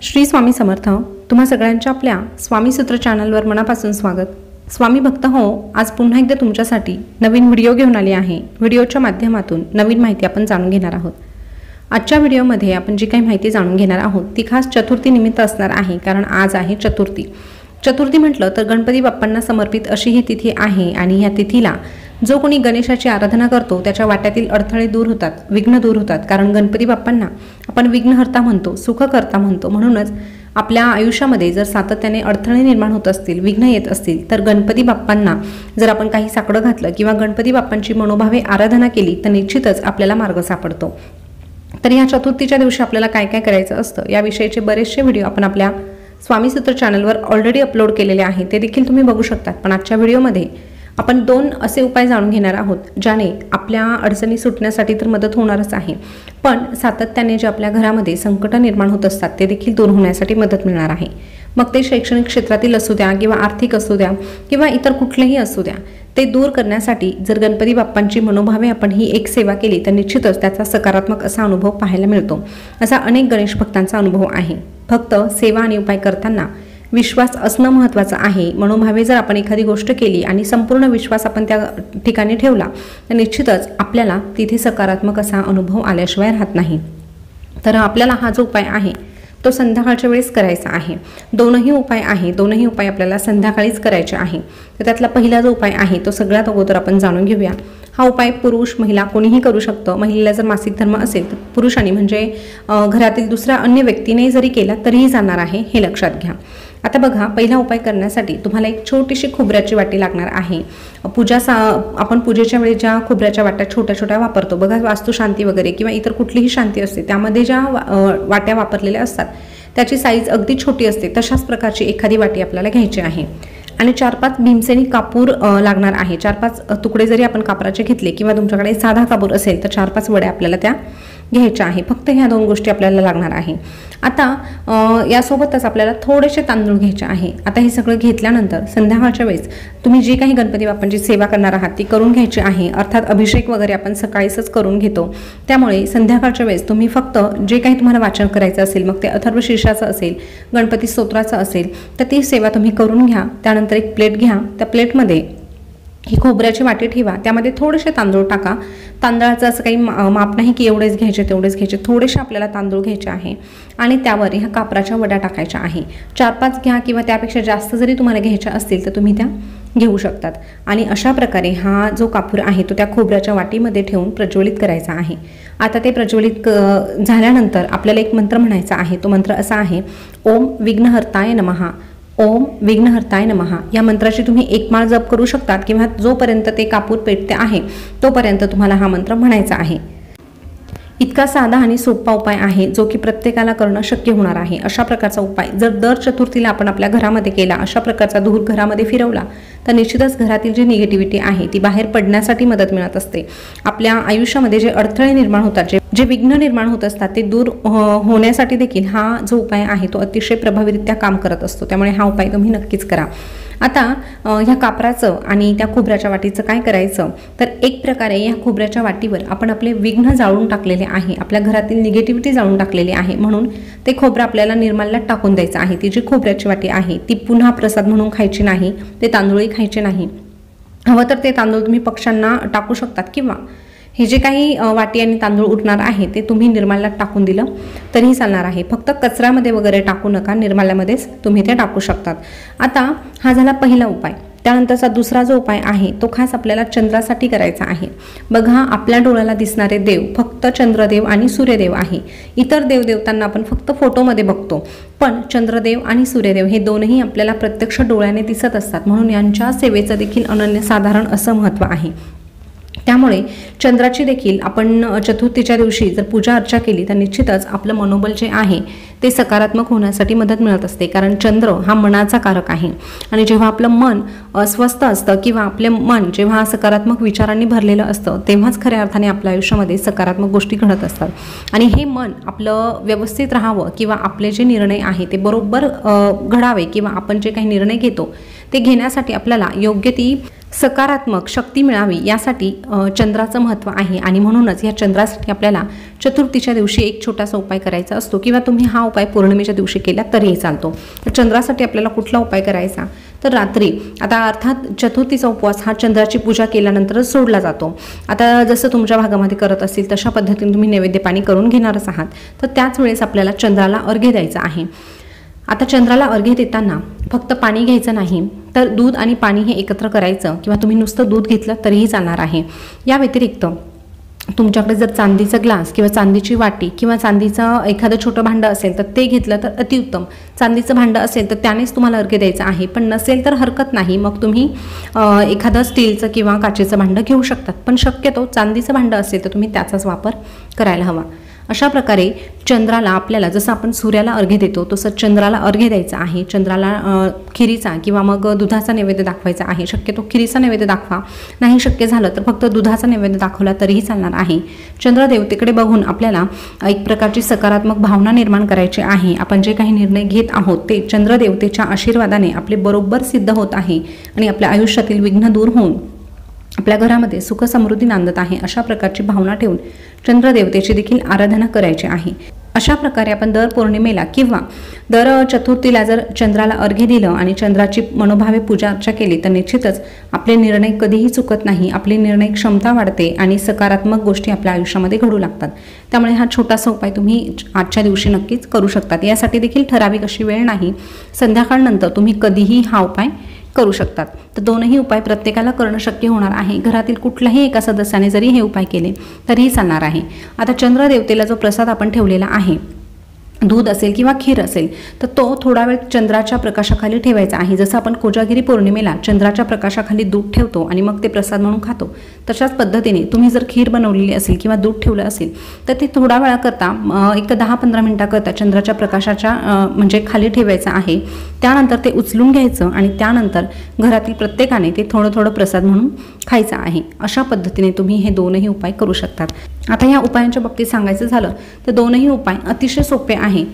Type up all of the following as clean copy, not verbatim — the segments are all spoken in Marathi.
श्री स्वामी समर्थ। तुम्हा सगळ्यांच्या आपल्या स्वामी सूत्र चॅनलवर मनापासून स्वागत। स्वामी भक्त हो, आज पुन्हा एकदा तुमच्यासाठी नवीन व्हिडिओ घेऊन आली आहे। व्हिडिओच्या माध्यमातून नवीन माहिती आपण जाणून घेणार आहोत। आजच्या व्हिडिओमध्ये आपण जी काही माहिती जाणून घेणार आहोत ती खास चतुर्थी निमित्त असणार आहे, कारण आज आहे चतुर्थी। चतुर्थी म्हटलं तर गणपती बाप्पांना समर्पित अशी ही तिथी आहे आणि या तिथीला जो कोणी गणेशाची आराधना करतो त्याच्या वाट्यातील अडथळे दूर होतात, विघ्न दूर होतात। कारण गणपती बाप्पांना आपण विघ्नहर्ता म्हणतो, सुखकर्ता म्हणतो। म्हणूनच आपल्या आयुष्यामध्ये जर सातत्याने अडथळे निर्माण होत असतील, विघ्न येत असतील, तर गणपती बाप्पांना जर आपण काही साकडं घातलं किंवा गणपती बाप्पांची मनोभावे आराधना केली तर निश्चितच आपल्याला मार्ग सापडतो। तर या चतुर्थीच्या दिवशी आपल्याला काय काय करायचं असतं याविषयीचे बरेचसे व्हिडिओ आपण आपल्या स्वामी सूत्र चॅनलवर ऑलरेडी अपलोड केलेले आहे, ते देखील तुम्ही बघू शकता। पण आजच्या व्हिडिओमध्ये आपण दोन असे उपाय जाणून घेणार आहोत ज्याने आपल्या अडचणी सुटण्यासाठी तर मदत होणारच आहे, पण सातत्याने जे आपल्या घरामध्ये संकट निर्माण होत असतात ते देखील दूर होण्यासाठी मदत मिळणार आहे। मग ते शैक्षणिक क्षेत्रातील असू द्या किंवा आर्थिक असू द्या किंवा इतर कुठलेही असू द्या, ते दूर करण्यासाठी जर गणपती बाप्पांची मनोभावे आपण ही एक सेवा केली तर निश्चितच त्याचा सकारात्मक असा अनुभव पाहायला मिळतो। असा अनेक गणेश भक्तांचा अनुभव आहे। फक्त सेवा आणि उपाय करताना विश्वास असणं महत्त्वाचं आहे। मनोभावे जर आपण एखादी गोष्ट केली आणि संपूर्ण विश्वास आपण त्या ठिकाणी ठेवला तर निश्चितच आपल्याला तिथे सकारात्मक असा अनुभव आल्याशिवाय राहत नाही। तर आपल्याला हा जो उपाय आहे तो संध्याकाळच्या वेळेस करायचा आहे। दोनही उपाय आपल्याला संध्याकाळीच करायचे आहे। तर त्यातला पहिला जो उपाय आहे तो सगळ्यात अगोदर आपण जाणून घेऊया। हा उपाय पुरुष महिला कोणीही करू शकतो। महिलेला जर मासिक धर्म असेल तर पुरुषांनी म्हणजे घरातील दुसऱ्या अन्य व्यक्तीने जरी केला तरीही जाणार आहे, हे लक्षात घ्या। आता बघा, पहिला उपाय करण्यासाठी तुम्हाला एक छोटीशी खोबऱ्याची वाटी लागणार आहे। आपण पूजेच्या वेळी ज्या खोबऱ्याच्या वाट्या छोट्या छोट्या वापरतो बघा, वास्तुशांती वगैरे किंवा इतर कुठलीही शांती असते त्यामध्ये ज्या वाट्या वापरलेल्या असतात त्याची साईज अगदी छोटी असते, तशाच प्रकारची एखादी वाटी आपल्याला घ्यायची आहे। आणि 4-5 भीमसेनी कापूर लागणार आहे। 4-5 तुकडे जरी आपण कापराचे घेतले किंवा तुमच्याकडे साधा कापूर असेल तर 4-5 वड्या आपल्याला त्या घ्यायच्या आहे। फक्त ह्या दोन गोष्टी आपल्याला लागणार आहे। आता यासोबतच आपल्याला थोडेसे तांदूळ घ्यायचे आहे। आता हे सगळं घेतल्यानंतर संध्याकाळच्या वेळेस तुम्ही जी काही गणपती बाप्पांची सेवा करणार आहात ती करून घ्यायची आहे। अर्थात अभिषेक वगैरे आपण सकाळीच करून घेतो, त्यामुळे संध्याकाळच्या वेळेस तुम्ही फक्त जे काही तुम्हाला वाचन करायचं असेल, मग ते अथर्व शीर्षाचं असेल, गणपती स्तोत्राचं असेल, तर ती सेवा तुम्ही करून घ्या। त्यानंतर एक प्लेट घ्या, त्या प्लेटमध्ये ही खोबऱ्याची वाटी ठेवा, त्यामध्ये थोडेसे तांदूळ टाका। तांदळाचं असं काही माप नाही की एवढेच घ्यायचे तेवढेच घ्यायचे, थोडेसे आपल्याला तांदूळ घ्यायचे आहे आणि त्यावर ह्या कापराच्या वड्या टाकायच्या आहे। 4-5 घ्या किंवा त्यापेक्षा जास्त जरी तुम्हाला घ्यायच्या असतील तर तुम्ही त्या घेऊ शकतात। आणि अशा प्रकारे हा जो कापूर आहे तो त्या खोबऱ्याच्या वाटीमध्ये ठेवून प्रज्वलित करायचा आहे। आता ते प्रज्वलित झाल्यानंतर आपल्याला एक मंत्र म्हणायचा आहे। तो मंत्र असा आहे, ओम विघ्नहर्ताय नमः, ओम विघ्नहर्ताय नमः। या मंत्राची तुम्ही एक माळ जप करू शकतात किंवा जोपर्यंत ते कापूर पेटते आहे तोपर्यंत तुम्हाला हा मंत्र म्हणायचा आहे। इतका साधा आणि सोपा उपाय आहे जो की प्रत्येकाला करणं शक्य होणार आहे। अशा प्रकारचा उपाय जर दर चतुर्थीला आपण आपल्या घरामध्ये केला, अशा प्रकारचा धूर घरामध्ये फिरवला तर निश्चितच घरातील जी निगेटिव्हिटी आहे ती बाहेर पडण्यासाठी मदत मिळत असते। आपल्या आयुष्यामध्ये जे अडथळे निर्माण होतात, जे विघ्न निर्माण होत असतात ते दूर होण्यासाठी देखील हा जो उपाय आहे तो अतिशय प्रभावीरित्या काम करत असतो। त्यामुळे हा उपाय तुम्ही नक्कीच करा। आता ह्या कापराचं आणि त्या खोबऱ्याच्या वाटीचं काय करायचं तर एक प्रकारे या खोबऱ्याच्या वाटीवर आपण आपले विघ्न जाळून टाकलेले आहे, आपल्या घरातील निगेटिव्हिटी जाळून टाकलेली आहे, म्हणून ते खोबरं आपल्याला निर्माल्यात टाकून द्यायचं आहे। ती जी खोबऱ्याची वाटी आहे ती पुन्हा प्रसाद म्हणून खायची नाही, ते तांदूळही खायचे नाही। हवं तर ते तांदूळ तुम्ही पक्ष्यांना टाकू शकतात किंवा हे जे काही वाटी आणि तांदूळ उरणार आहे ते तुम्ही निर्माल्यात टाकून दिलं तरीही चालणार आहे। फक्त कचऱ्यामध्ये वगैरे टाकू नका, निर्माल्यामध्येच तुम्ही ते टाकू शकतात। आता हा झाला पहिला उपाय। त्यानंतरचा दुसरा जो उपाय आहे तो खास आपल्याला चंद्रासाठी करायचा आहे। बघा, आपल्या डोळ्याला दिसणारे देव फक्त चंद्रदेव आणि सूर्यदेव आहे। इतर देवदेवतांना आपण फक्त फोटोमध्ये बघतो, पण चंद्रदेव आणि सूर्यदेव हे दोनही आपल्याला प्रत्यक्ष डोळ्याने दिसत असतात, म्हणून यांच्या सेवेचं देखील अनन्यसाधारण असं महत्त्व आहे। त्यामुळे चंद्राची देखील आपण चतुर्थीच्या दिवशी जर पूजा अर्चा केली तर निश्चितच आपलं मनोबल जे आहे ते सकारात्मक होण्यासाठी मदत मिळत असते। कारण चंद्र हा मनाचा कारक आहे आणि जेव्हा आपलं मन अस्वस्थ असतं किंवा आपले मन जेव्हा सकारात्मक विचारांनी भरलेलं असतं तेव्हाच खऱ्या अर्थाने आपल्या आयुष्यामध्ये सकारात्मक गोष्टी घडत असतात। आणि हे मन आपलं व्यवस्थित राहावं किंवा आपले जे निर्णय आहे ते बरोबर घडावे किंवा आपण जे काही निर्णय घेतो ते घेण्यासाठी आपल्याला योग्य ती सकारात्मक शक्ती मिळावी यासाठी चंद्राचं महत्त्व आहे। आणि म्हणूनच या चंद्रासाठी आपल्याला चतुर्थीच्या दिवशी एक छोटासा उपाय करायचा असतो किंवा तुम्ही हा उपाय पौर्णिमेच्या दिवशी केला तरीही चालतो। तर चंद्रासाठी आपल्याला कुठला उपाय करायचा, तर रात्री आता अर्थात चतुर्थीचा उपवास हा चंद्राची पूजा केल्यानंतरच सोडला जातो। आता जसं तुमच्या भागामध्ये करत असतील तशा पद्धतीने तुम्ही नैवेद्य पाणी करून घेणारच आहात, तर त्याच वेळेस आपल्याला चंद्राला अर्घ्य द्यायचा आहे। आता चंद्राला अर्घ्य देताना फक्त पाणी घ्यायचं नाही, तर दूध आणि पाणी हे एकत्र करायचं किंवा तुम्ही नुसतं दूध घेतलं तरीही चालणार आहे। या व्यतिरिक्त तुमच्याकडे जर चांदीचा ग्लास किंवा चांदीची वाटी किंवा चांदीचं एखादं छोटं भांडं असेल तर ते घेतलं तर अतिउत्तम। चांदीचं भांडं असेल तर त्यानेच तुम्हाला अर्घ्य द्यायचं आहे, पण नसेल तर हरकत नाही, मग तुम्ही एखादं स्टीलचं किंवा काचेचं भांडं घेऊ शकतात, पण शक्यतो चांदीचं भांडं असेल तर तुम्ही त्याचाच वापर करायला हवा। अशा प्रकारे चंद्राला आपल्याला जसं आपण सूर्याला अर्घ्य देतो तसं चंद्राला अर्घ्य द्यायचं आहे। चंद्राला खिरीचा किंवा मग दुधाचा नैवेद्य दाखवायचा आहे। शक्यतो खिरीचा नैवेद्य दाखवा, नाही शक्य झालं तर फक्त दुधाचा नैवेद्य दाखवला तरीही चालणार आहे। चंद्रदेवतेकडे बघून आपल्याला एक प्रकारची सकारात्मक भावना निर्माण करायची आहे। आपण जे काही निर्णय घेत आहोत ते चंद्रदेवतेच्या आशीर्वादाने आपले बरोबर सिद्ध होत आहे आणि आपल्या आयुष्यातील विघ्न दूर होऊन आपल्या घरामध्ये सुख समृद्धी नांदत आहे, अशा प्रकारची भावना ठेवून चंद्रदेवतेची देखील आराधना करायची आहे। अशा प्रकारे आपण दर पौर्णिमेला किंवा दर चतुर्थीला जर चंद्राला अर्घ्य दिलं आणि चंद्राची मनोभावे पूजा अर्चा केली तर निश्चितच आपले निर्णय कधीही चुकत नाही, आपली निर्णय क्षमता वाढते आणि सकारात्मक गोष्टी आपल्या आयुष्यामध्ये घडू लागतात। त्यामुळे हा छोटासा उपाय तुम्ही आजच्या दिवशी नक्कीच करू शकतात। यासाठी देखील ठराविक अशी वेळ नाही, संध्याकाळनंतर तुम्ही कधीही हा उपाय करू शकतात। तर दोनही उपाय प्रत्येकाला करणं शक्य होणार आहे। घरातील कुठल्याही एका सदस्याने जरी हे उपाय केले तरीही चालणार आहे। आता चंद्रदेवतेला जो प्रसाद आपण ठेवलेला आहे, दूध असेल किंवा खीर असेल, तर तो थोडा वेळ चंद्राच्या प्रकाशाखाली ठेवायचा आहे। जसं आपण कोजागिरी पौर्णिमेला चंद्राच्या प्रकाशाखाली दूध ठेवतो आणि मग ते प्रसाद म्हणून खातो, तशाच पद्धतीने तुम्ही जर खीर बनवलेली असेल किंवा दूध ठेवलं असेल तर ते थोडा वेळाकरता एक 10-15 मिनिटाकरता चंद्राच्या प्रकाशाच्या म्हणजे खाली ठेवायचं आहे। त्यानंतर ते उचलून घ्यायचं आणि त्यानंतर घरातील प्रत्येकाने ते थोडं थोडं प्रसाद म्हणून खायचं आहे। अशा पद्धतीने तुम्ही हे दोनही उपाय करू शकतात। आता या उपायांच्या बाबतीत सांगायचं झालं तर दोनही उपाय अतिशय सोपे आहे,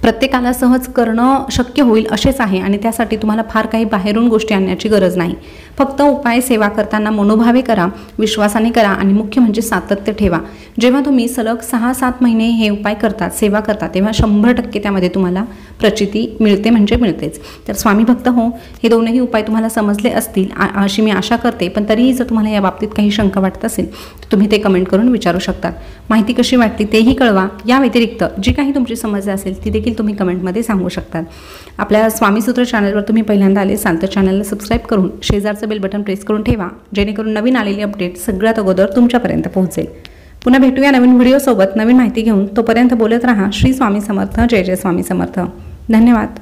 प्रत्येकाला सहज करणं शक्य होईल असेच आहे आणि त्यासाठी तुम्हाला फार काही बाहेरून गोष्टी आणण्याची गरज नाही। फक्त उपाय सेवा करताना मनोभावे करा, विश्वासाने करा आणि मुख्य म्हणजे सातत्य ठेवा। जेव्हा तुम्ही सलग 6-7 महिने हे उपाय करतात, सेवा करतात, तेव्हा 100% त्यामध्ये तुम्हाला प्रचिती मिळते म्हणजे मिळतेच। तर स्वामी भक्त हो, हे दोनही उपाय तुम्हाला समजले असतील अशी मी आशा करते, पण तरीही जर तुम्हाला या बाबतीत काही शंका वाटत असेल तर तुम्ही ते कमेंट करून विचारू शकतात। माहिती कशी वाटली तेही कळवा। या व्यतिरिक्त जी काही तुमची समस्या असेल ती देखील तुम्ही कमेंटमध्ये सांगू शकतात। आपल्या स्वामीसूत्र चॅनलवर तुम्ही पहिल्यांदा आले असाल तर चॅनलला सबस्क्राईब करून शेजारचं बेल बटन प्रेस करून ठेवा, जेणेकरून नवीन आलेली अपडेट सगळ्यात अगोदर तुमच्यापर्यंत पोहोचेल। पुन्हा भेटूया नवीन व्हिडिओसोबत नवीन माहिती घेऊन। तोपर्यंत बोलत रहा श्री स्वामी समर्थ, जय जय स्वामी समर्थ। धन्यवाद।